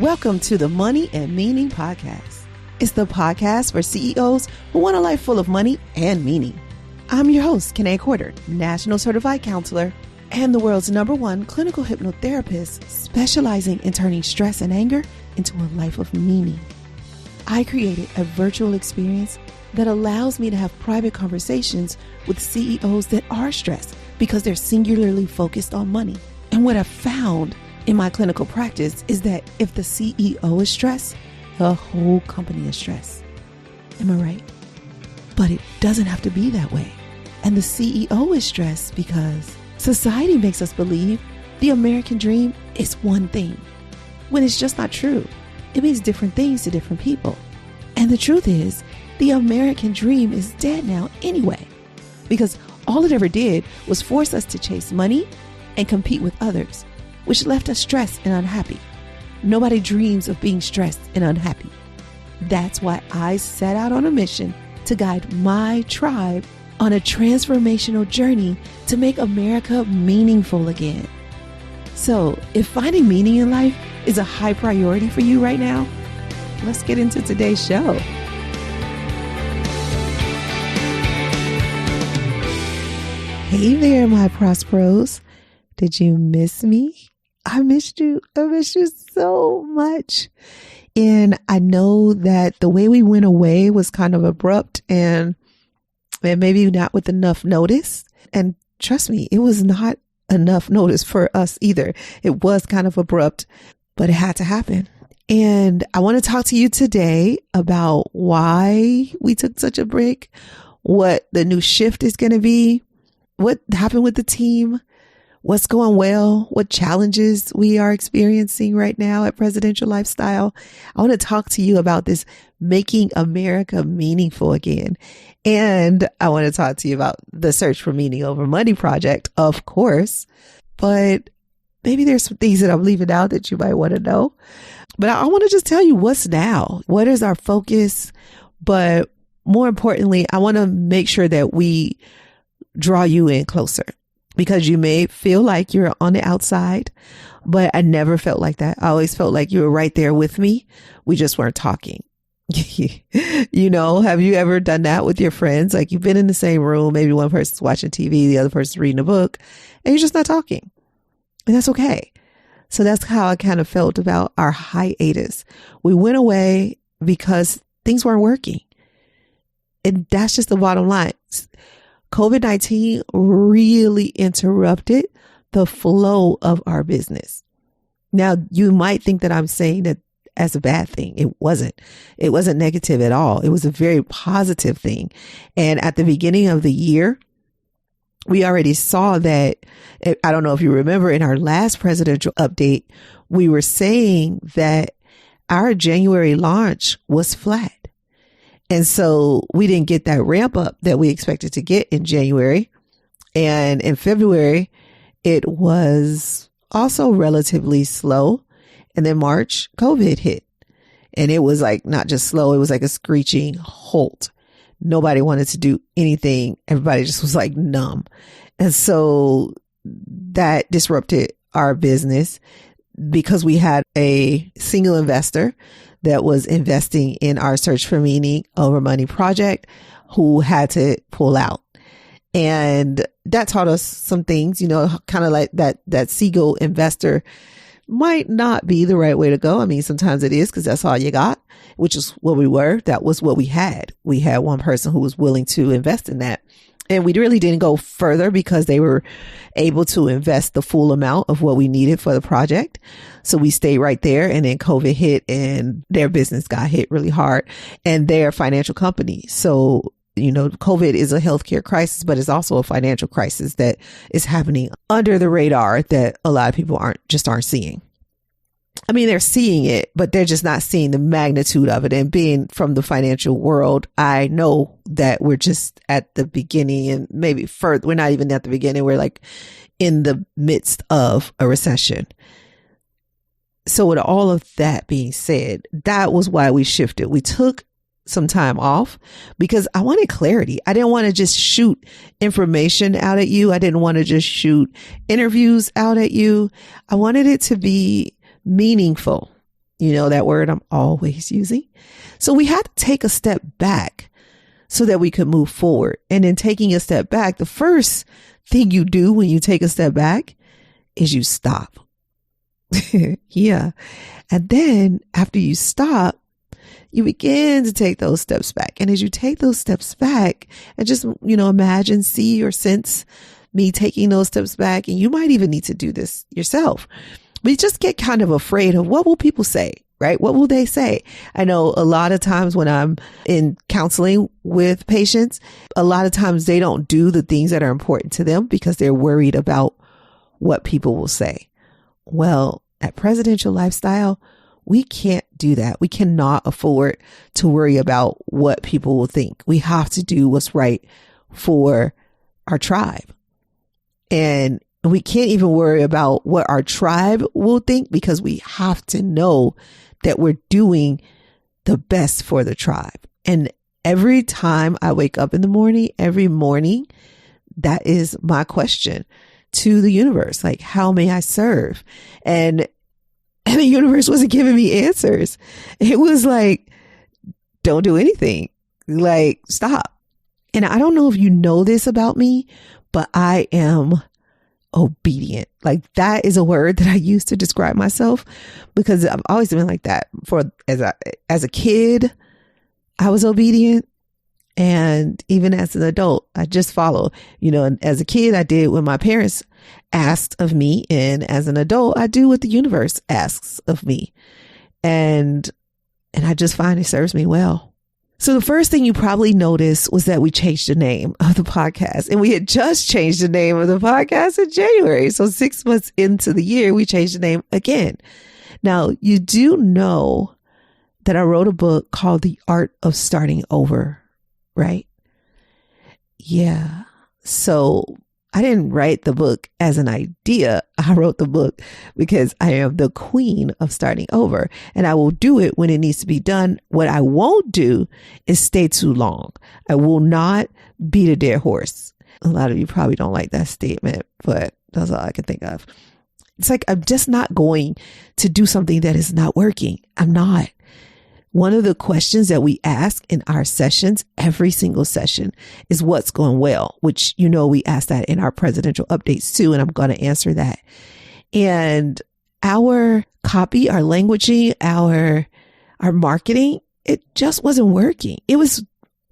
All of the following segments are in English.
Welcome to the Money and Meaning Podcast. It's the podcast for CEOs who want a life full of money and meaning. I'm your host, Kanae Corder, National Certified Counselor and the world's #1 clinical hypnotherapist specializing in turning stress and anger into a life of meaning. I created a virtual experience that allows me to have private conversations with CEOs that are stressed because they're singularly focused on money. And what I've found in my clinical practice is that if the CEO is stressed, the whole company is stressed. Am I right? But it doesn't have to be that way. And the CEO is stressed because society makes us believe the American dream is one thing, when it's just not true. It means different things to different people. And the truth is, the American dream is dead now anyway, because all it ever did was force us to chase money and compete with others, which left us stressed and unhappy. Nobody dreams of being stressed and unhappy. That's why I set out on a mission to guide my tribe on a transformational journey to make America meaningful again. So, if finding meaning in life is a high priority for you right now, let's get into today's show. Hey there, my Prosperos. Did you miss me? I missed you. I missed you so much. And I know that the way we went away was kind of abrupt and maybe not with enough notice. And trust me, it was not enough notice for us either. It was kind of abrupt, but it had to happen. And I want to talk to you today about why we took such a break, what the new shift is going to be, what happened with the team, what's going well, what challenges we are experiencing right now at Presidential Lifestyle. I want to talk to you about this Making America Meaningful Again. And I want to talk to you about the Search for Meaning Over Money project, of course. But maybe there's some things that I'm leaving out that you might want to know. But I want to just tell you what's now. What is our focus? But more importantly, I want to make sure that we draw you in closer. Because you may feel like you're on the outside, but I never felt like that. I always felt like you were right there with me. We just weren't talking. You know, have you ever done that with your friends? Like you've been in the same room, maybe one person's watching TV, the other person's reading a book, and you're just not talking. And that's okay. So that's how I kind of felt about our hiatus. We went away because things weren't working. And that's just the bottom line. COVID-19 really interrupted the flow of our business. Now, you might think that I'm saying that as a bad thing. It wasn't. It wasn't negative at all. It was a very positive thing. And at the beginning of the year, we already saw that. I don't know if you remember in our last presidential update, we were saying that our January launch was flat. And so we didn't get that ramp up that we expected to get in January. And in February, it was also relatively slow. And then March, COVID hit. And it was like not just slow, it was like a screeching halt. Nobody wanted to do anything. Everybody just was like numb. And so that disrupted our business because we had a single investor that was investing in our Search for Meaning Over Money project who had to pull out. And that taught us some things, you know, kind of like that single investor might not be the right way to go. I mean, sometimes it is because that's all you got, which is what we were. That was what we had. We had one person who was willing to invest in that. And we really didn't go further because they were able to invest the full amount of what we needed for the project. So we stayed right there. And then COVID hit and their business got hit really hard and their financial company. So, you know, COVID is a healthcare crisis, but it's also a financial crisis that is happening under the radar that a lot of people aren't seeing. I mean, they're seeing it, but they're just not seeing the magnitude of it. And being from the financial world, I know that we're just at the beginning and maybe further. We're not even at the beginning. We're like in the midst of a recession. So with all of that being said, that was why we shifted. We took some time off because I wanted clarity. I didn't want to just shoot information out at you. I didn't want to just shoot interviews out at you. I wanted it to be meaningful. You know that word I'm always using. So we had to take a step back so that we could move forward. And in taking a step back, the first thing you do when you take a step back is you stop. Yeah. And then after you stop, you begin to take those steps back. And as you take those steps back and just, imagine, see or sense me taking those steps back. And you might even need to do this yourself. But you just get kind of afraid of what will people say, right? What will they say? I know a lot of times when I'm in counseling with patients, a lot of times they don't do the things that are important to them because they're worried about what people will say. Well, at Presidential Lifestyle, we can't do that. We cannot afford to worry about what people will think. We have to do what's right for our tribe. And we can't even worry about what our tribe will think because we have to know that we're doing the best for the tribe. And every time I wake up in the morning, every morning, that is my question to the universe. Like, how may I serve? And the universe wasn't giving me answers. It was like, don't do anything. Like, stop. And I don't know if you know this about me, but I am obedient. Like, that is a word that I use to describe myself because I've always been like that. As a kid, I was obedient. And even as an adult, I just follow, and as a kid, I did what my parents asked of me. And as an adult, I do what the universe asks of me. And I just find it serves me well. So the first thing you probably noticed was that we changed the name of the podcast, and we had just changed the name of the podcast in January. So 6 months into the year, we changed the name again. Now, you do know that I wrote a book called The Art of Starting Over, right? Yeah. So I didn't write the book as an idea. I wrote the book because I am the queen of starting over, and I will do it when it needs to be done. What I won't do is stay too long. I will not beat a dead horse. A lot of you probably don't like that statement, but that's all I can think of. It's like, I'm just not going to do something that is not working. I'm not. One of the questions that we ask in our sessions, every single session, is what's going well, which, we ask that in our presidential updates too. And I'm going to answer that. And our copy, our languaging, our marketing, it just wasn't working. It was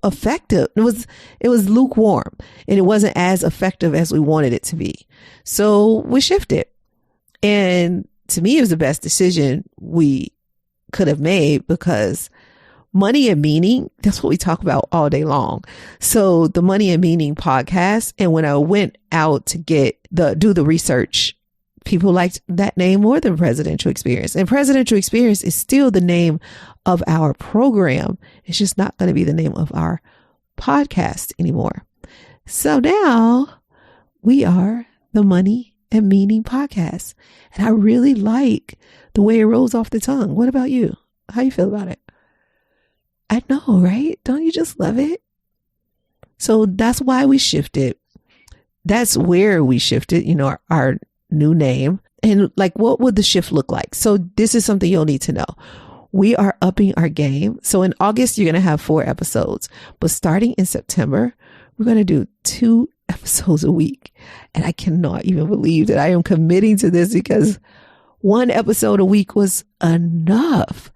effective. It was lukewarm, and it wasn't as effective as we wanted it to be. So we shifted. And to me, it was the best decision we could have made because money and meaning, that's what we talk about all day long. So the Money and Meaning podcast. And when I went out to do the research, people liked that name more than Presidential Experience. And Presidential Experience is still the name of our program. It's just not going to be the name of our podcast anymore. So now we are the Money and Meaning podcast. And I really like the way it rolls off the tongue. What about you? How you feel about it? I know, right? Don't you just love it? So that's why we shifted. That's where we shifted, our new name. And like, what would the shift look like? So this is something you'll need to know. We are upping our game. So in August, you're going to have 4 episodes, but starting in September, we're going to do 2 episodes a week. And I cannot even believe that I am committing to this because 1 episode a week was enough.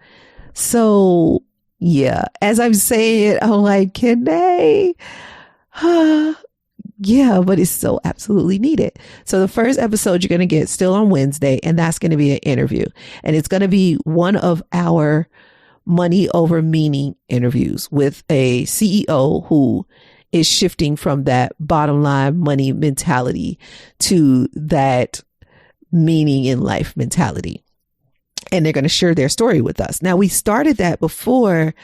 So yeah, as I'm saying it, I'm like, can they? Yeah, but it's so absolutely needed. So the first episode you're going to get still on Wednesday, and that's going to be an interview. And it's going to be one of our Money Over Meaning interviews with a CEO who is shifting from that bottom line money mentality to that meaning in life mentality. And they're going to share their story with us. Now, we started that before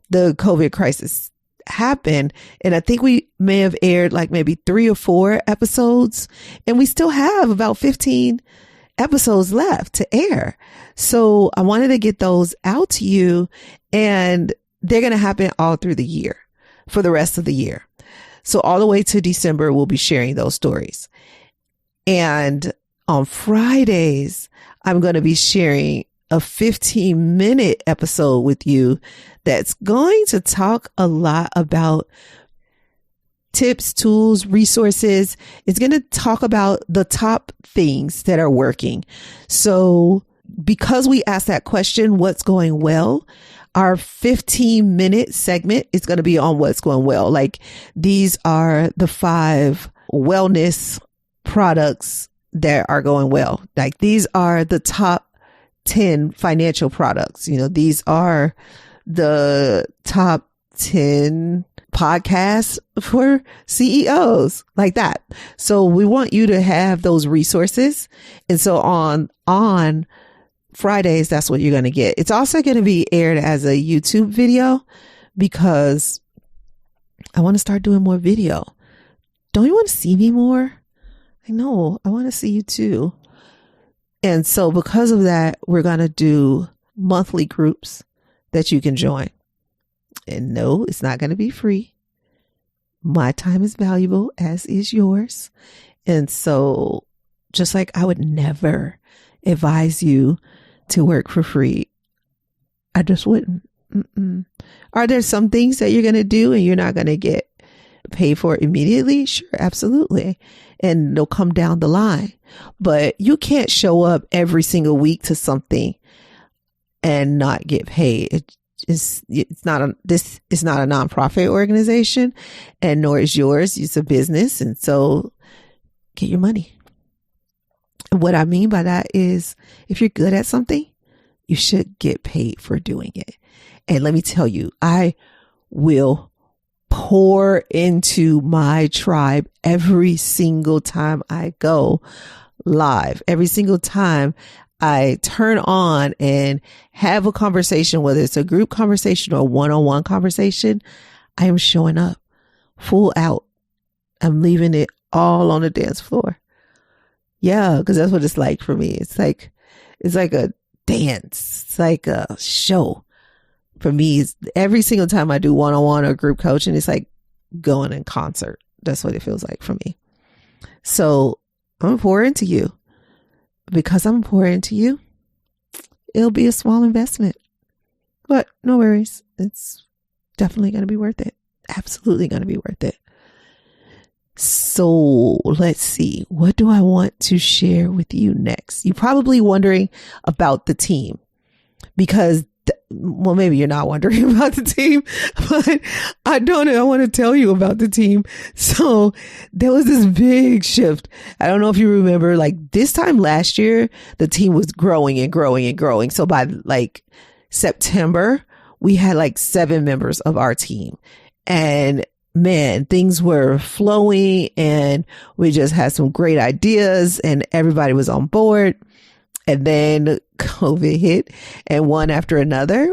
the COVID crisis happened. And I think we may have aired like maybe 3 or 4 episodes. And we still have about 15 episodes left to air. So I wanted to get those out to you. And they're going to happen all through the year for the rest of the year. So all the way to December, we'll be sharing those stories. And on Fridays, I'm going to be sharing a 15-minute episode with you that's going to talk a lot about tips, tools, resources. It's going to talk about the top things that are working. So because we asked that question, what's going well? Our 15-minute segment is going to be on what's going well. Like, these are the 5 wellness products that are going well. Like, these are the top 10 financial products. You know, these are the top 10 podcasts for CEOs, like that. So we want you to have those resources. And so on Fridays, that's what you're going to get. It's also going to be aired as a YouTube video because I want to start doing more video. Don't you want to see me more? I know. I want to see you too. And so because of that, we're going to do monthly groups that you can join. And no, it's not going to be free. My time is valuable, as is yours. And so just like I would never advise you to work for free, I just wouldn't. Are there some things that you're going to do and you're not going to get paid for immediately? Sure, absolutely. And they'll come down the line. But you can't show up every single week to something and not get paid. It's not a nonprofit organization, and nor is yours. It's a business. And so get your money. What I mean by that is, if you're good at something, you should get paid for doing it. And let me tell you, I will pour into my tribe every single time I go live. Every single time I turn on and have a conversation, whether it's a group conversation or a one-on-one conversation, I am showing up full out. I'm leaving it all on the dance floor. Yeah, because that's what it's like for me. It's like a dance. It's like a show. For me, it's every single time I do one-on-one or group coaching, it's like going in concert. That's what it feels like for me. So I'm pouring into you. Because I'm pouring into you, it'll be a small investment. But no worries. It's definitely going to be worth it. Absolutely going to be worth it. So let's see. What do I want to share with you next? You're probably wondering about the team because, well, maybe you're not wondering about the team, but I don't know. I want to tell you about the team. So there was this big shift. I don't know if you remember, like this time last year, the team was growing and growing and growing. So by like September, we had like 7 members of our team, and man, things were flowing and we just had some great ideas and everybody was on board. And then COVID hit, and one after another,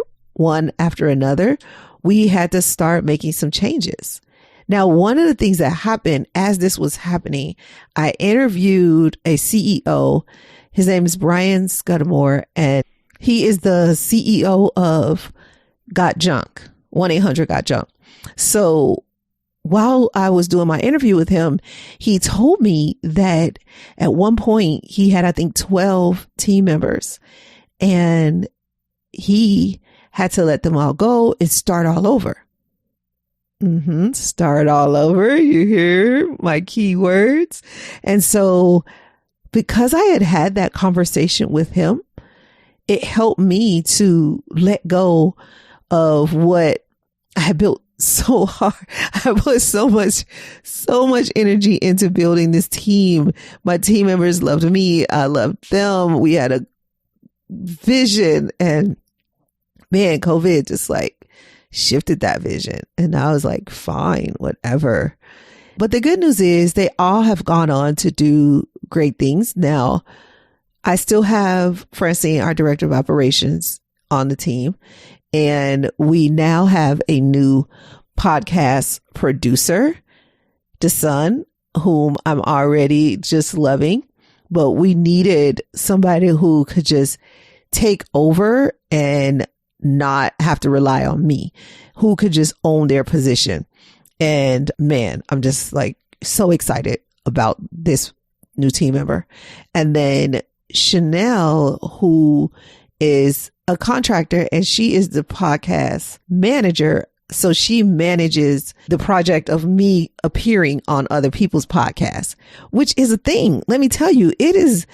we had to start making some changes. Now, one of the things that happened as this was happening, I interviewed a CEO. His name is Brian Scudamore, and he is the CEO of Got Junk, 1-800-GOT-JUNK. So while I was doing my interview with him, he told me that at one point he had, I think, 12 team members, and he had to let them all go and start all over. Start all over. You hear my key words. And so because I had that conversation with him, it helped me to let go of what I had built so hard. I put so much energy into building this team. My team members loved me. I loved them. We had a vision, and man, COVID just like shifted that vision. And I was like, fine, whatever. But the good news is they all have gone on to do great things. Now, I still have Francine, our director of operations, on the team. And we now have a new podcast producer, Desun, whom I'm already just loving. But we needed somebody who could just take over and not have to rely on me, who could just own their position. And man, I'm just like so excited about this new team member. And then Chanel, who is a contractor and she is the podcast manager. So she manages the project of me appearing on other people's podcasts, which is a thing. Let me tell you, it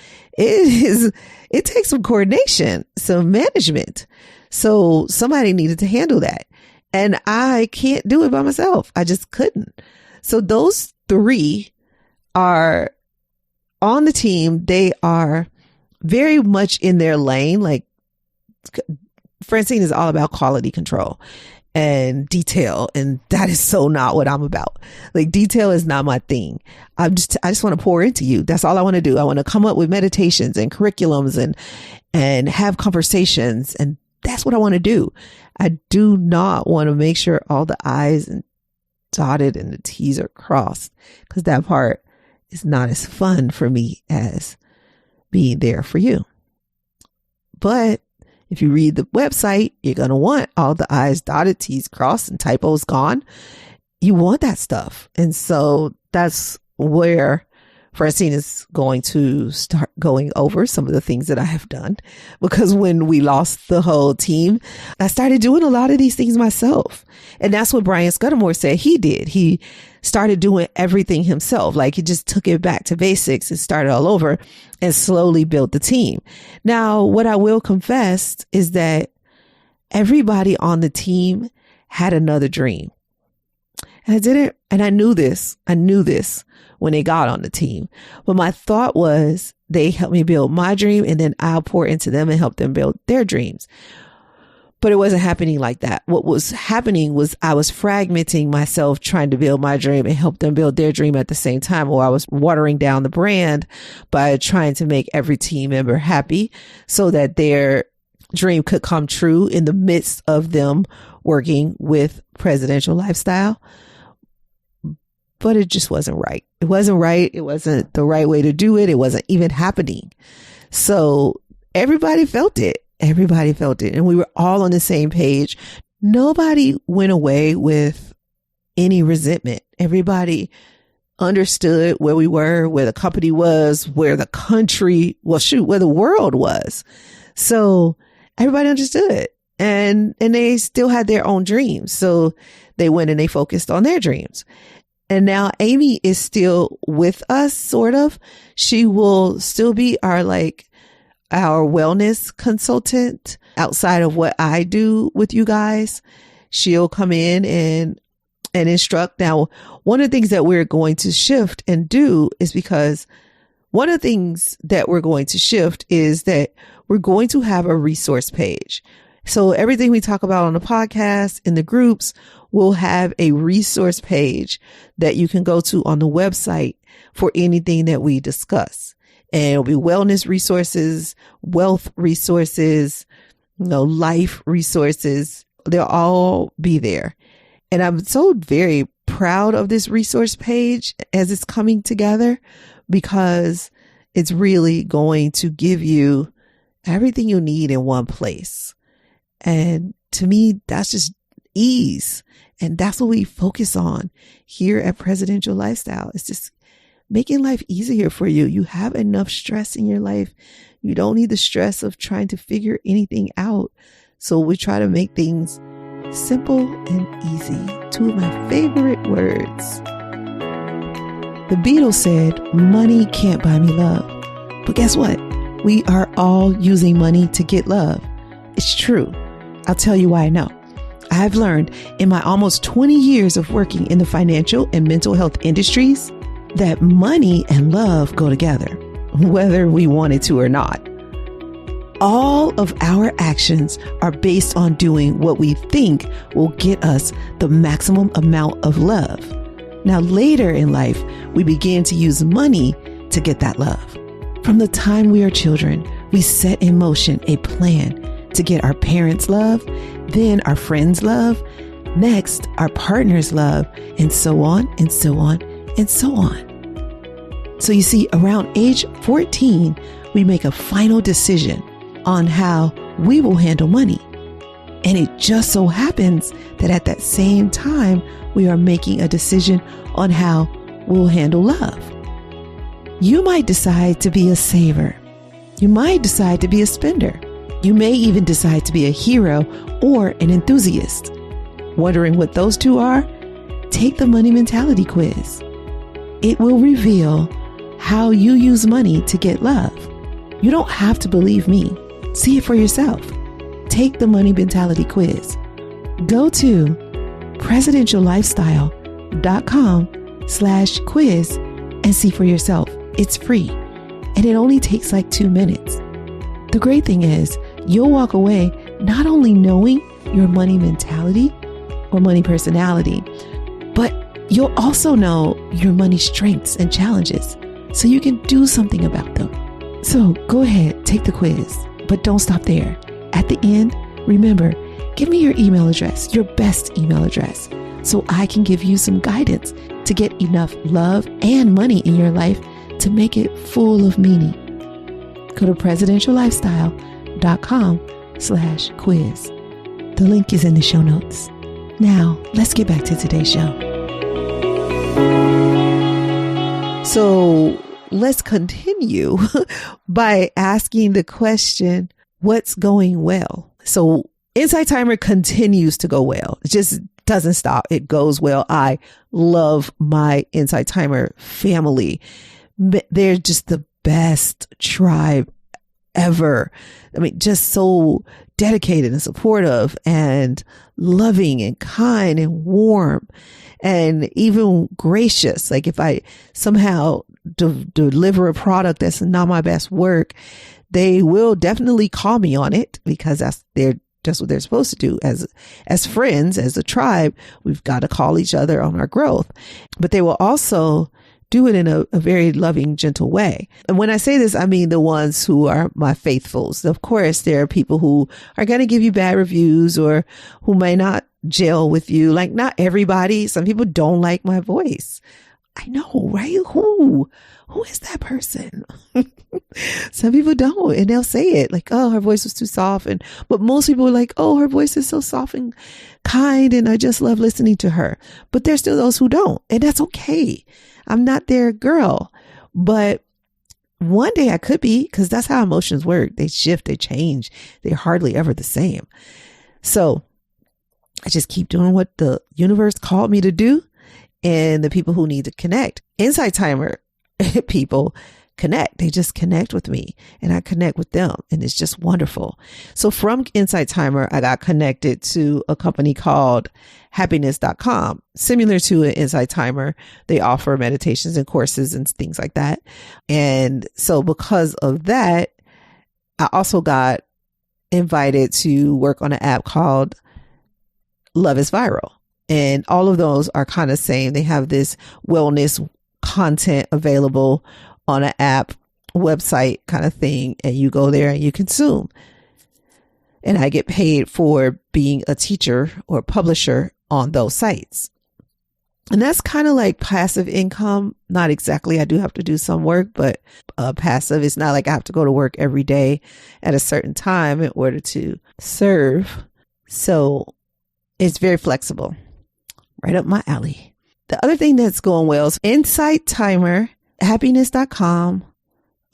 takes some coordination, some management. So somebody needed to handle that. And I can't do it by myself. I just couldn't. So those three are on the team. They are very much in their lane. Like Francine is all about quality control and detail. And that is so not what I'm about. Like detail is not my thing. I just want to pour into you. That's all I want to do. I want to come up with meditations and curriculums and have conversations. And that's what I want to do. I do not want to make sure all the I's and dotted and the T's are crossed, because that part is not as fun for me as being there for you. But if you read the website, you're going to want all the I's dotted, T's crossed, and typos gone. You want that stuff. And so that's where Francine is going to start going over some of the things that I have done, because when we lost the whole team, I started doing a lot of these things myself. And that's what Brian Scudamore said he did. He started doing everything himself. Like he just took it back to basics and started all over and slowly built the team. Now, what I will confess is that everybody on the team had another dream. And I knew this when they got on the team. But my thought was they helped me build my dream and then I'll pour into them and help them build their dreams. But it wasn't happening like that. What was happening was I was fragmenting myself trying to build my dream and help them build their dream at the same time, or I was watering down the brand by trying to make every team member happy so that their dream could come true in the midst of them working with Presidential Lifestyle. But it just wasn't right. It wasn't right. It wasn't the right way to do it. It wasn't even happening. So everybody felt it. Everybody felt it. And we were all on the same page. Nobody went away with any resentment. Everybody understood where we were, where the company was, where the country, where the world was. So everybody understood. And they still had their own dreams. So they went and they focused on their dreams. And now Amy is still with us, sort of. She will still be our wellness consultant outside of what I do with you guys. She'll come in and instruct. Now, one of the things that we're going to shift and do is because one of the things that we're going to shift is that we're going to have a resource page. So everything we talk about on the podcast, in the groups, we'll have a resource page that you can go to on the website for anything that we discuss. And it'll be wellness resources, wealth resources, life resources. They'll all be there. And I'm so very proud of this resource page as it's coming together, because it's really going to give you everything you need in one place. And to me, that's just ease. And that's what we focus on here at Presidential Lifestyle. It's just making life easier for you. You have enough stress in your life. You don't need the stress of trying to figure anything out. So we try to make things simple and easy. Two of my favorite words. The Beatles said, "Money can't buy me love." But guess what? We are all using money to get love. It's true. I'll tell you why I know. I've learned in my almost 20 years of working in the financial and mental health industries that money and love go together, whether we wanted to or not. All of our actions are based on doing what we think will get us the maximum amount of love. Now, later in life, we begin to use money to get that love. From the time we are children, we set in motion a plan to get our parents' love, then our friends' love, next our partner's love, and so on and so on and so on. So you see, around age 14, we make a final decision on how we will handle money. And it just so happens that at that same time, we are making a decision on how we'll handle love. You might decide to be a saver. You might decide to be a spender. You may even decide to be a hero or an enthusiast. Wondering what those two are? Take the Money Mentality Quiz. It will reveal how you use money to get love. You don't have to believe me. See it for yourself. Take the Money Mentality Quiz. Go to presidentiallifestyle.com/quiz and see for yourself. It's free and it only takes like 2 minutes. The great thing is you'll walk away not only knowing your money mentality or money personality, but you'll also know your money strengths and challenges so you can do something about them. So go ahead, take the quiz, but don't stop there. At the end, remember, give me your email address, your best email address, so I can give you some guidance to get enough love and money in your life to make it full of meaning. Go to presidentiallifestyle.com/quiz. The link is in the show notes. Now, let's get back to today's show. So let's continue by asking the question, what's going well? So Insight Timer continues to go well. It just doesn't stop. It goes well. I love my Insight Timer family. They're just the best tribe ever. I mean, just so dedicated and supportive and loving and kind and warm and even gracious. Like if I somehow deliver a product that's not my best work, they will definitely call me on it because that's what they're supposed to do. As friends, as a tribe, we've got to call each other on our growth. But they will also do it in a very loving, gentle way. And when I say this, I mean the ones who are my faithfuls. Of course, there are people who are going to give you bad reviews or who may not gel with you. Like not everybody. Some people don't like my voice. I know, right? Who is that person? Some people don't, and they'll say it like, oh, her voice was too soft. But most people are like, oh, her voice is so soft and kind, and I just love listening to her. But there's still those who don't, and that's okay. I'm not their girl, but one day I could be, because that's how emotions work. They shift, they change. They're hardly ever the same. So I just keep doing what the universe called me to do. And the people who need to connect, Insight Timer people connect. They just connect with me and I connect with them. And it's just wonderful. So from Insight Timer, I got connected to a company called happiness.com, similar to an Insight Timer. They offer meditations and courses and things like that. And so because of that, I also got invited to work on an app called Love is Viral. And all of those are kind of same. They have this wellness content available on an app website kind of thing. And you go there and you consume. And I get paid for being a teacher or publisher on those sites. And that's kind of like passive income. Not exactly. I do have to do some work, but passive. It's not like I have to go to work every day at a certain time in order to serve. So it's very flexible. Right up my alley. The other thing that's going well is Insight Timer, happiness.com,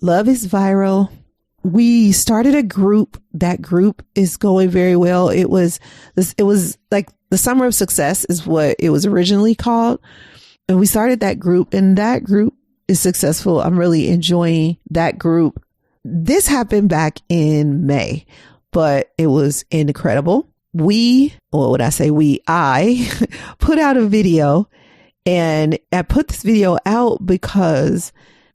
Love is Viral. We started a group. That group is going very well. It was like the Summer of Success is what it was originally called. And we started that group and that group is successful. I'm really enjoying that group. This happened back in May, but it was incredible. I put out a video, and I put this video out because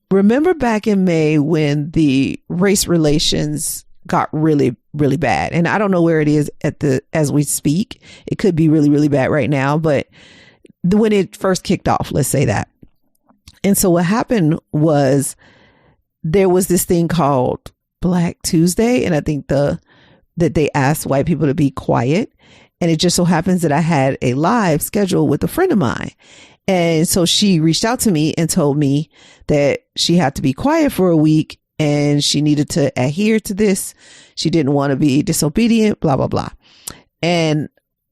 remember back in May when the race relations got really, really bad. And I don't know where it is as we speak. It could be really, really bad right now, but when it first kicked off, let's say that. And so what happened was there was this thing called Black Tuesday. And I think that they asked white people to be quiet. And it just so happens that I had a live schedule with a friend of mine. And so she reached out to me and told me that she had to be quiet for a week and she needed to adhere to this. She didn't want to be disobedient, blah, blah, blah. And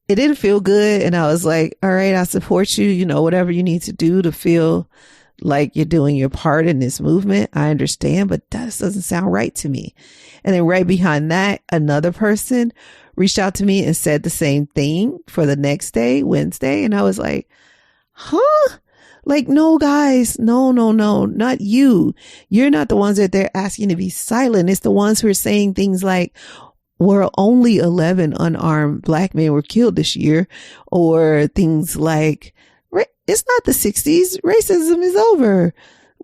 it didn't feel good. And I was like, all right, I support you, whatever you need to do to feel like you're doing your part in this movement. I understand, but that just doesn't sound right to me. And then right behind that, another person reached out to me and said the same thing for the next day, Wednesday. And I was like, huh? Like, no, guys, no, not you. You're not the ones that they're asking to be silent. It's the ones who are saying things like, well, only 11 unarmed black men were killed this year, or things like, it's not the 60s. Racism is over.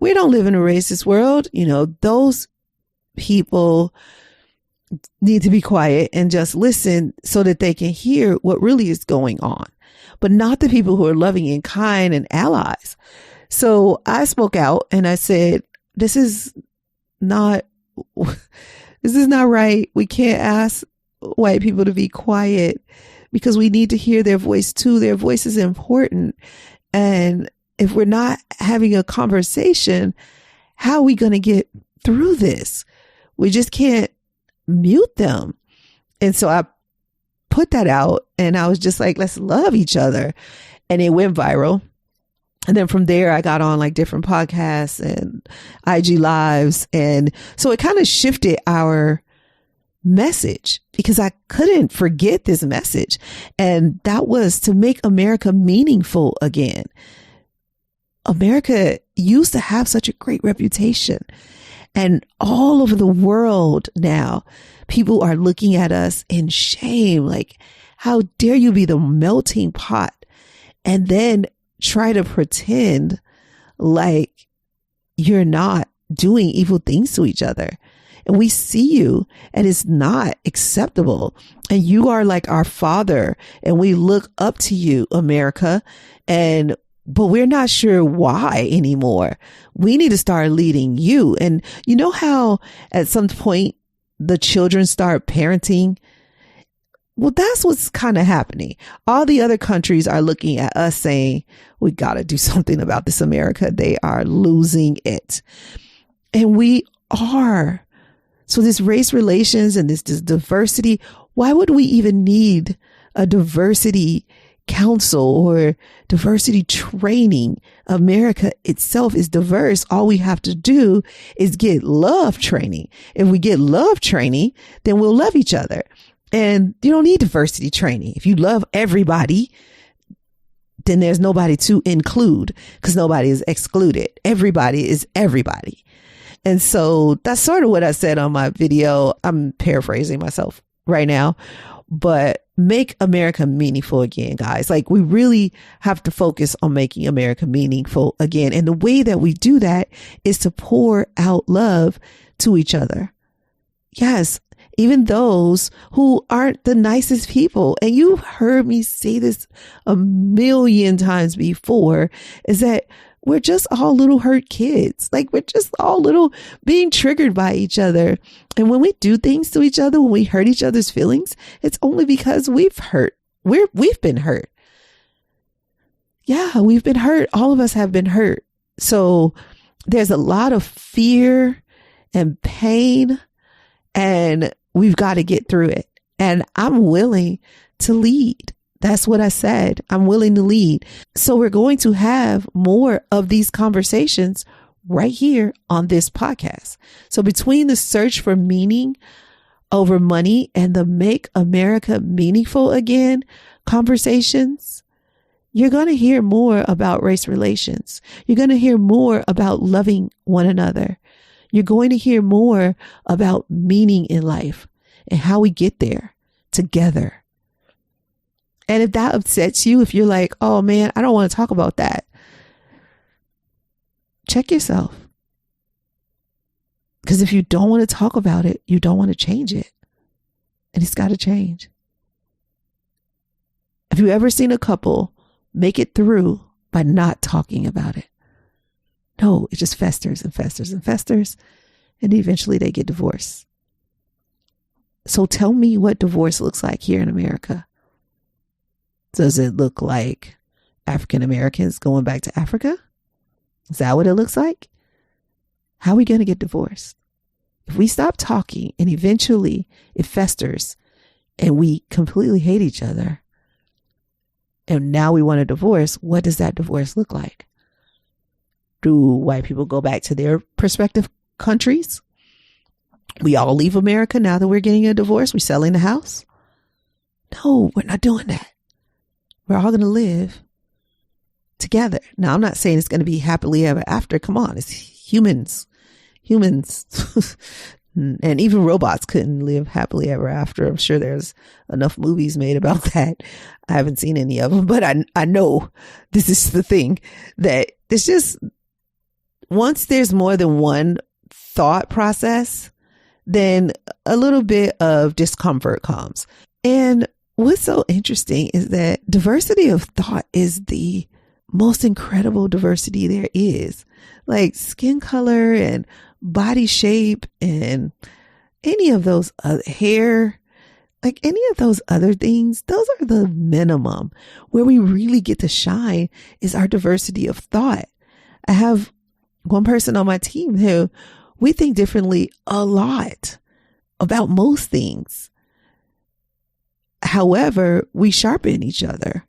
We don't live in a racist world. You know, those people need to be quiet and just listen so that they can hear what really is going on, but not the people who are loving and kind and allies. So I spoke out and I said, this is not right. We can't ask white people to be quiet because we need to hear their voice too. Their voice is important. And if we're not having a conversation, how are we going to get through this? We just can't mute them. And so I put that out and I was just like, let's love each other. And it went viral. And then from there, I got on like different podcasts and IG lives. And so it kind of shifted our message because I couldn't forget this message. And that was to make America meaningful again. America used to have such a great reputation. And all over the world now, people are looking at us in shame. Like, how dare you be the melting pot and then try to pretend like you're not doing evil things to each other. And we see you and it's not acceptable. And you are like our father and we look up to you, America. But we're not sure why anymore. We need to start leading you. And you know how at some point the children start parenting? Well, that's what's kind of happening. All the other countries are looking at us saying, we got to do something about this, America. They are losing it. And we are. So this race relations and this diversity, why would we even need a diversity council or diversity training? America itself is diverse. All we have to do is get love training. If we get love training, then we'll love each other. And you don't need diversity training. If you love everybody, then there's nobody to include because nobody is excluded. Everybody is everybody. And so that's sort of what I said on my video. I'm paraphrasing myself right now, but make America meaningful again, guys. Like, we really have to focus on making America meaningful again. And the way that we do that is to pour out love to each other. Yes, even those who aren't the nicest people. And you've heard me say this a million times before, is that we're just all little hurt kids. Like, we're just all little being triggered by each other. And when we do things to each other, when we hurt each other's feelings, it's only because we've been hurt. Yeah, we've been hurt. All of us have been hurt. So there's a lot of fear and pain, and we've got to get through it. And I'm willing to lead. That's what I said. I'm willing to lead. So we're going to have more of these conversations right here on this podcast. So between the search for meaning over money and the Make America Meaningful Again conversations, you're going to hear more about race relations. You're going to hear more about loving one another. You're going to hear more about meaning in life and how we get there together. And if that upsets you, if you're like, oh man, I don't want to talk about that, check yourself. Because if you don't want to talk about it, you don't want to change it. And it's got to change. Have you ever seen a couple make it through by not talking about it? No, it just festers and festers and festers. And eventually they get divorced. So tell me what divorce looks like here in America. Does it look like African Americans going back to Africa? Is that what it looks like? How are we going to get divorced? If we stop talking and eventually it festers and we completely hate each other and now we want a divorce, what does that divorce look like? Do white people go back to their prospective countries? We all leave America now that we're getting a divorce. We're selling the house. No, we're not doing that. We're all going to live together. Now, I'm not saying it's going to be happily ever after. Come on. It's humans. And even robots couldn't live happily ever after. I'm sure there's enough movies made about that. I haven't seen any of them, but I know this is the thing, that it's just, once there's more than one thought process, then a little bit of discomfort comes. And what's so interesting is that diversity of thought is the most incredible diversity there is. Like skin color and body shape and any of those hair, like any of those other things, those are the minimum. Where we really get to shine is our diversity of thought. I have one person on my team who we think differently a lot about most things. However, we sharpen each other.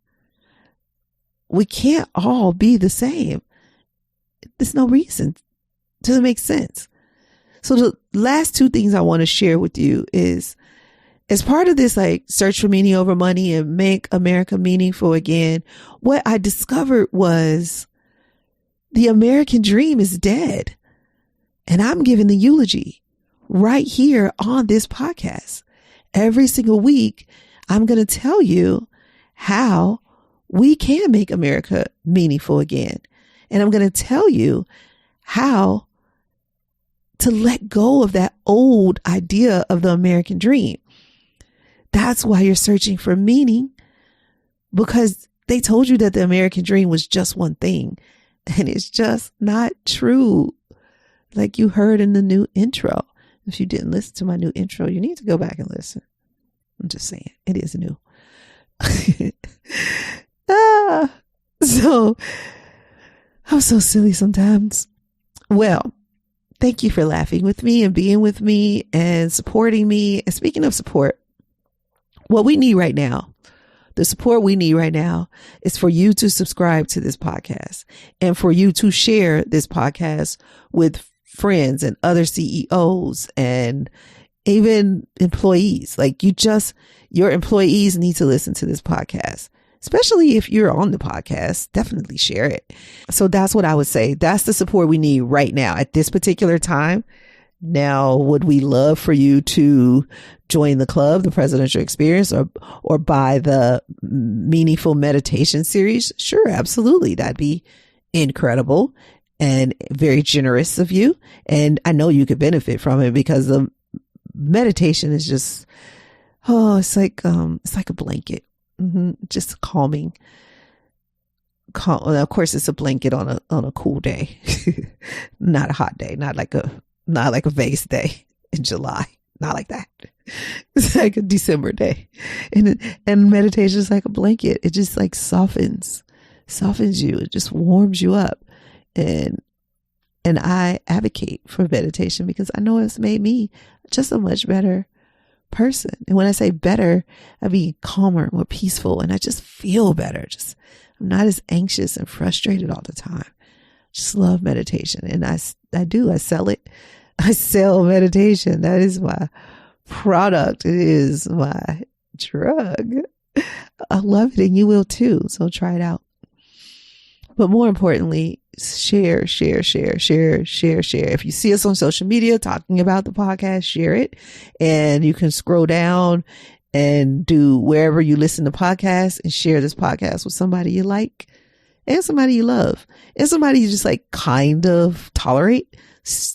We can't all be the same. There's no reason. Doesn't make sense. So the last two things I want to share with you is, as part of this, like, search for meaning over money and make America meaningful again, what I discovered was the American dream is dead. And I'm giving the eulogy right here on this podcast. Every single week, I'm going to tell you how we can make America meaningful again. And I'm going to tell you how to let go of that old idea of the American dream. That's why you're searching for meaning, because they told you that the American dream was just one thing, and it's just not true. Like you heard in the new intro. If you didn't listen to my new intro, you need to go back and listen. I'm just saying, it is new. So I'm so silly sometimes. Well, thank you for laughing with me and being with me and supporting me. And speaking of support, what we need right now, the support we need right now, is for you to subscribe to this podcast and for you to share this podcast with friends and other CEOs and even employees. Like, your employees need to listen to this podcast, especially if you're on the podcast. Definitely share it. So that's what I would say. That's the support we need right now at this particular time. Now, would we love for you to join the club, the Presidential Experience, or buy the Meaningful Meditation series? Sure, absolutely. That'd be incredible and very generous of you. And I know you could benefit from it, because the meditation is just, it's like a blanket. Just calming. Of course, it's a blanket on a cool day, not a hot day, not like a vase day in July, not like that. It's like a December day, and meditation is like a blanket. It just like softens you. It just warms you up, and I advocate for meditation because I know it's made me just a much better person. And when I say better, I mean calmer, more peaceful, and I just feel better. I'm not as anxious and frustrated all the time. Just love meditation. And I sell it. I sell meditation. That is my product. It is my drug. I love it, and you will too. So try it out. But more importantly, share. If you see us on social media talking about the podcast, share it. And you can scroll down and do wherever you listen to podcasts and share this podcast with somebody you like and somebody you love and somebody you just like kind of tolerate.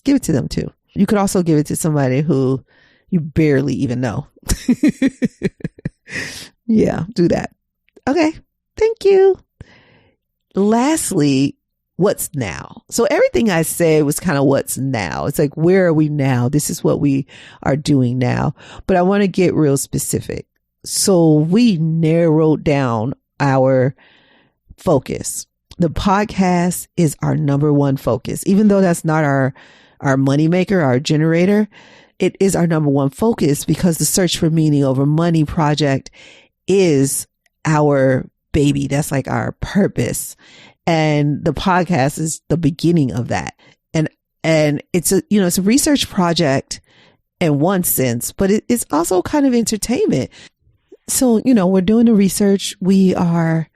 Give it to them too. You could also give it to somebody who you barely even know. Yeah, do that. Okay. Thank you. Lastly, what's now? So everything I said was kind of what's now. It's like, where are we now? This is what we are doing now. But I want to get real specific. So we narrowed down our focus. The podcast is our number one focus. Even though that's not our moneymaker, our generator, it is our number one focus because the Search for Meaning Over Money project is our baby. That's like our purpose. And the podcast is the beginning of that. And it's a research project in one sense, but it's also kind of entertainment. So, we're doing the research. We are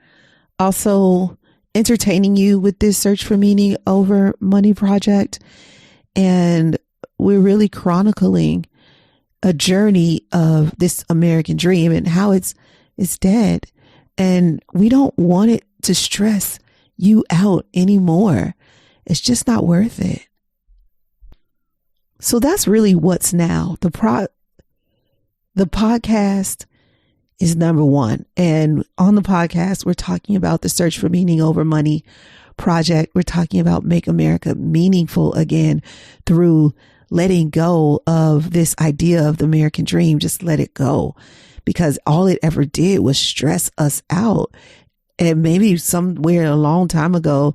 also entertaining you with this Search for Meaning Over Money project. And we're really chronicling a journey of this American dream and how it's dead. And we don't want it to stress you out anymore. It's just not worth it. So that's really what's now. The podcast is number one. And on the podcast, we're talking about the Search for Meaning Over Money project. We're talking about Make America Meaningful again through letting go of this idea of the American dream. Just let it go, because all it ever did was stress us out. And maybe somewhere a long time ago,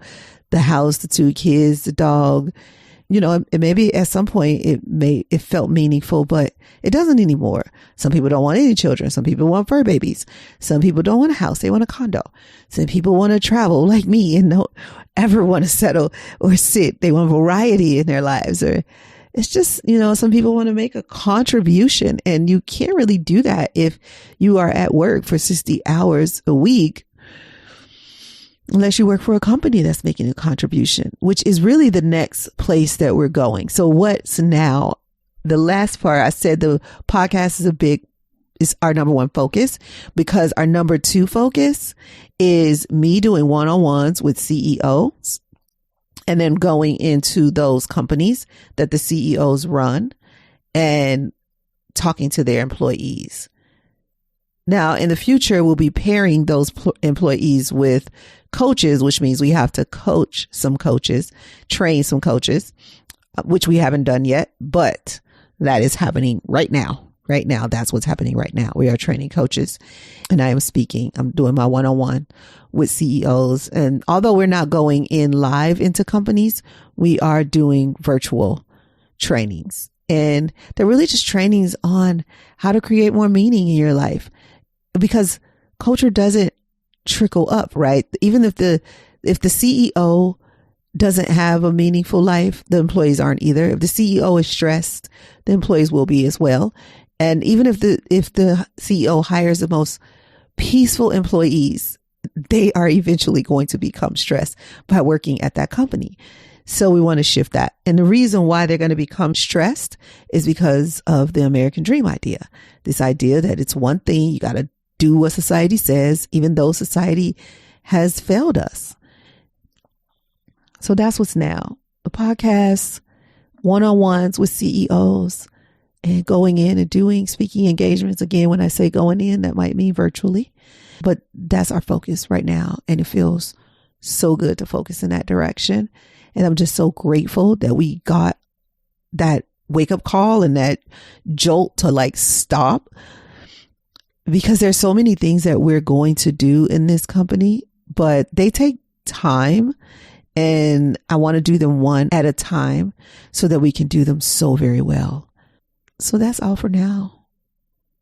the house, the 2 kids, the dog, maybe at some point it felt meaningful, but it doesn't anymore. Some people don't want any children. Some people want fur babies. Some people don't want a house. They want a condo. Some people want to travel like me and don't ever want to settle or sit. They want variety in their lives. Or it's just, some people want to make a contribution, and you can't really do that if you are at work for 60 hours a week, unless you work for a company that's making a contribution, which is really the next place that we're going. So what's now? The last part, I said the podcast is our number one focus, because our number 2 focus is me doing one-on-ones with CEOs and then going into those companies that the CEOs run and talking to their employees. Now, in the future, we'll be pairing those employees with coaches, which means we have to coach some coaches, train some coaches, which we haven't done yet, but that is happening right now. Right now, that's what's happening right now. We are training coaches, and I am speaking. I'm doing my one-on-one with CEOs. And although we're not going in live into companies, we are doing virtual trainings. And they're really just trainings on how to create more meaning in your life, because culture doesn't trickle up, right? Even if the CEO doesn't have a meaningful life, the employees aren't either. If the CEO is stressed, the employees will be as well. And even if the CEO hires the most peaceful employees, they are eventually going to become stressed by working at that company. So we want to shift that. And the reason why they're going to become stressed is because of the American dream idea. This idea that it's one thing, you got to do what society says, even though society has failed us. So that's what's now. The podcast, one-on-ones with CEOs, and going in and doing speaking engagements. Again, when I say going in, that might mean virtually, but that's our focus right now. And it feels so good to focus in that direction. And I'm just so grateful that we got that wake up call and that jolt to stop, because there's so many things that we're going to do in this company, but they take time. And I want to do them one at a time so that we can do them so very well. So that's all for now.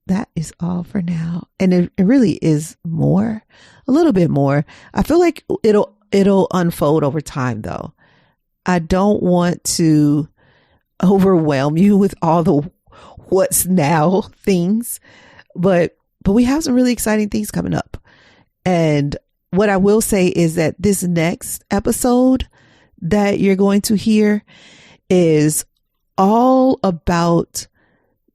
That is all for now. And it really is more, a little bit more. I feel like it'll unfold over time though. I don't want to overwhelm you with all the what's now things, but we have some really exciting things coming up. And what I will say is that this next episode that you're going to hear is all about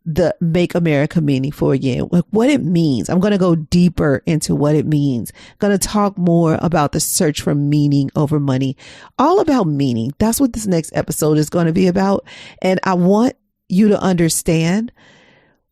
the Make America Meaningful again, like what it means. I'm going to go deeper into what it means. I'm going to talk more about the search for meaning over money, all about meaning. That's what this next episode is going to be about. And I want you to understand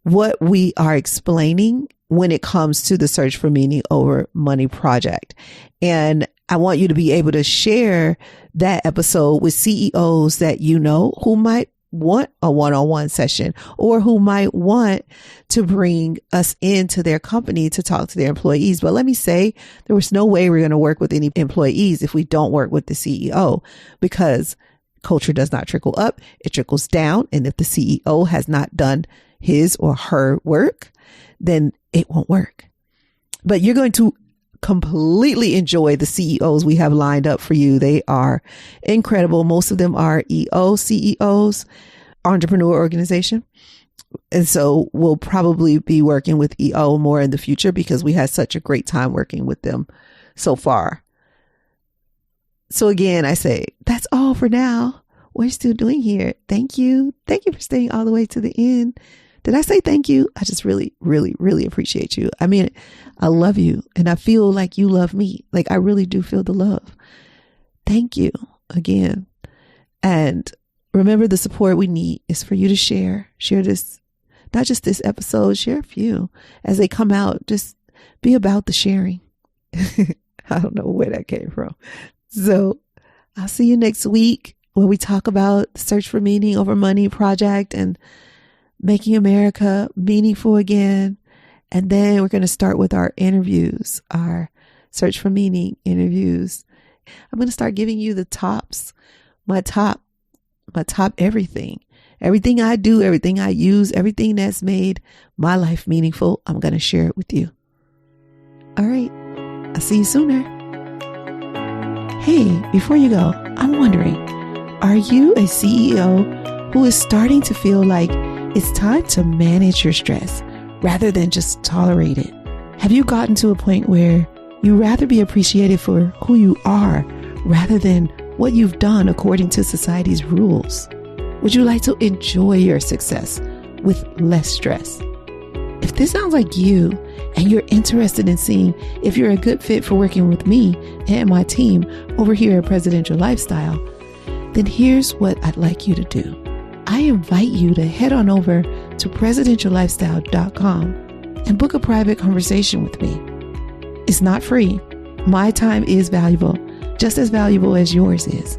what we are explaining when it comes to the Search for Meaning Over Money project. And I want you to be able to share that episode with CEOs that you know who might want a one-on-one session, or who might want to bring us into their company to talk to their employees. But let me say, there was no way we're going to work with any employees if we don't work with the CEO, because culture does not trickle up, it trickles down. And if the CEO has not done his or her work, then it won't work. But you're going to completely enjoy the CEOs we have lined up for you. They are incredible. Most of them are CEOs, entrepreneur organization. And so we'll probably be working with EO more in the future because we had such a great time working with them so far. So again, I say, that's all for now. We're still doing here. Thank you. Thank you for staying all the way to the end. Did I say thank you? I just really, really, really appreciate you. I mean, I love you and I feel like you love me. Like I really do feel the love. Thank you again. And remember, the support we need is for you to share this, not just this episode, share a few as they come out. Just be about the sharing. I don't know where that came from. So I'll see you next week where we talk about the Search for Meaning Over Money project and making America meaningful again. And then we're going to start with our interviews, our Search for Meaning interviews. I'm going to start giving you the tops, my top everything I do, everything I use, everything that's made my life meaningful. I'm going to share it with you. All right. I'll see you sooner. Hey, before you go, I'm wondering, are you a CEO who is starting to feel like it's time to manage your stress rather than just tolerate it? Have you gotten to a point where you rather be appreciated for who you are rather than what you've done according to society's rules? Would you like to enjoy your success with less stress? If this sounds like you and you're interested in seeing if you're a good fit for working with me and my team over here at Presidential Lifestyle, then here's what I'd like you to do. I invite you to head on over to presidentiallifestyle.com and book a private conversation with me. It's not free. My time is valuable, just as valuable as yours is.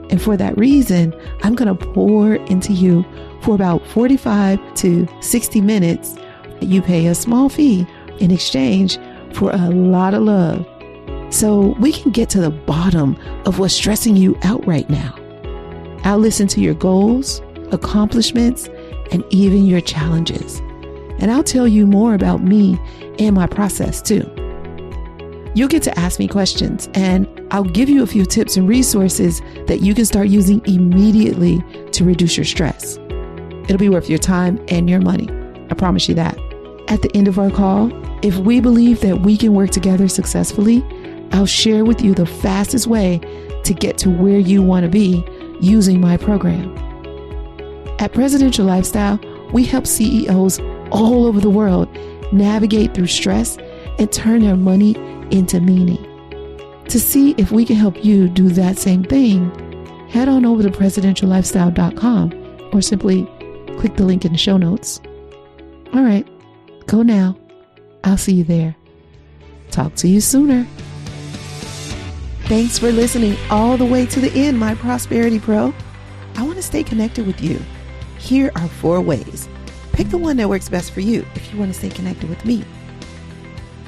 And for that reason, I'm going to pour into you for about 45 to 60 minutes. You pay a small fee in exchange for a lot of love, so we can get to the bottom of what's stressing you out right now. I'll listen to your goals, accomplishments, and even your challenges. And I'll tell you more about me and my process too. You'll get to ask me questions, and I'll give you a few tips and resources that you can start using immediately to reduce your stress. It'll be worth your time and your money. I promise you that. At the end of our call, if we believe that we can work together successfully, I'll share with you the fastest way to get to where you want to be using my program. At Presidential Lifestyle, we help CEOs all over the world navigate through stress and turn their money into meaning. To see if we can help you do that same thing, head on over to presidentiallifestyle.com or simply click the link in the show notes. All right, go now. I'll see you there. Talk to you sooner. Thanks for listening all the way to the end, my Prosperity Pro. I want to stay connected with you. Here are 4 ways. Pick the one that works best for you if you want to stay connected with me.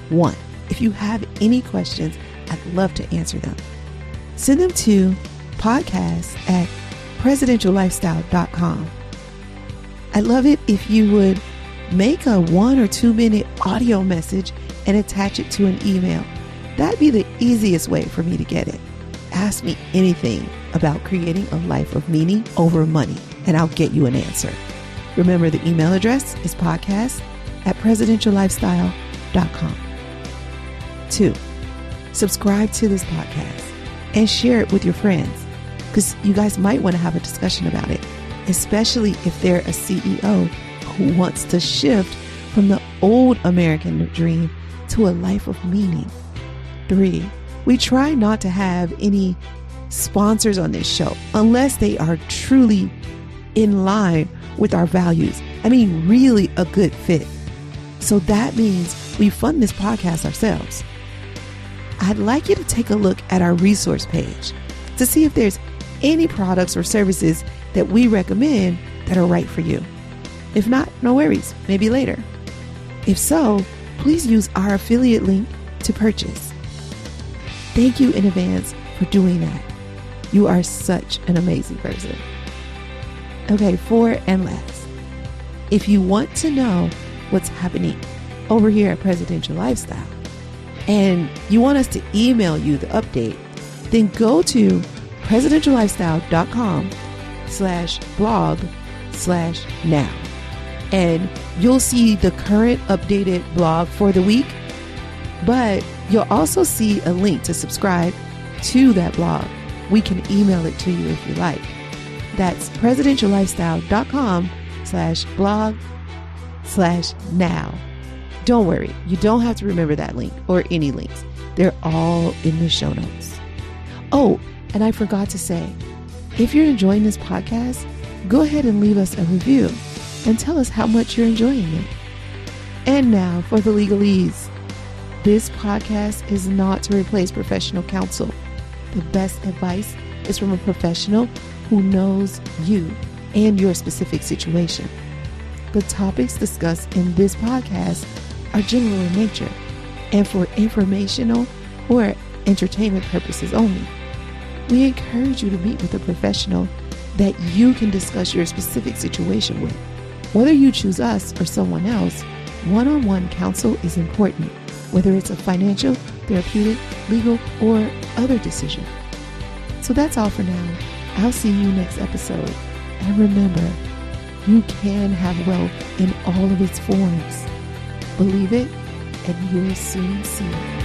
1. If you have any questions, I'd love to answer them. Send them to podcast@presidentiallifestyle.com. I'd love it if you would make a 1 or 2 minute audio message and attach it to an email. That'd be the easiest way for me to get it. Ask me anything about creating a life of meaning over money, and I'll get you an answer. Remember, the email address is podcast@presidentiallifestyle.com. 2, subscribe to this podcast and share it with your friends, because you guys might want to have a discussion about it, especially if they're a CEO who wants to shift from the old American dream to a life of meaning. 3, we try not to have any sponsors on this show unless they are truly in line with our values. I mean, really a good fit. So that means we fund this podcast ourselves. I'd like you to take a look at our resource page to see if there's any products or services that we recommend that are right for you. If not, no worries, maybe later. If so, please use our affiliate link to purchase. Thank you in advance for doing that. You are such an amazing person. Okay, 4 and last. If you want to know what's happening over here at Presidential Lifestyle, and you want us to email you the update, then go to presidentiallifestyle.com/blog/now. And you'll see the current updated blog for the week, but you'll also see a link to subscribe to that blog. We can email it to you if you like. That's presidentiallifestyle.com/blog/now. Don't worry, you don't have to remember that link or any links. They're all in the show notes. Oh, and I forgot to say, if you're enjoying this podcast, go ahead and leave us a review and tell us how much you're enjoying it. And now for the legalese. This podcast is not to replace professional counsel. The best advice is from a professional who knows you and your specific situation. The topics discussed in this podcast are general in nature and for informational or entertainment purposes only. We encourage you to meet with a professional that you can discuss your specific situation with. Whether you choose us or someone else, one-on-one counsel is important, whether it's a financial, therapeutic, legal, or other decision. So that's all for now. I'll see you next episode. And remember, you can have wealth in all of its forms. Believe it, and you'll soon see it.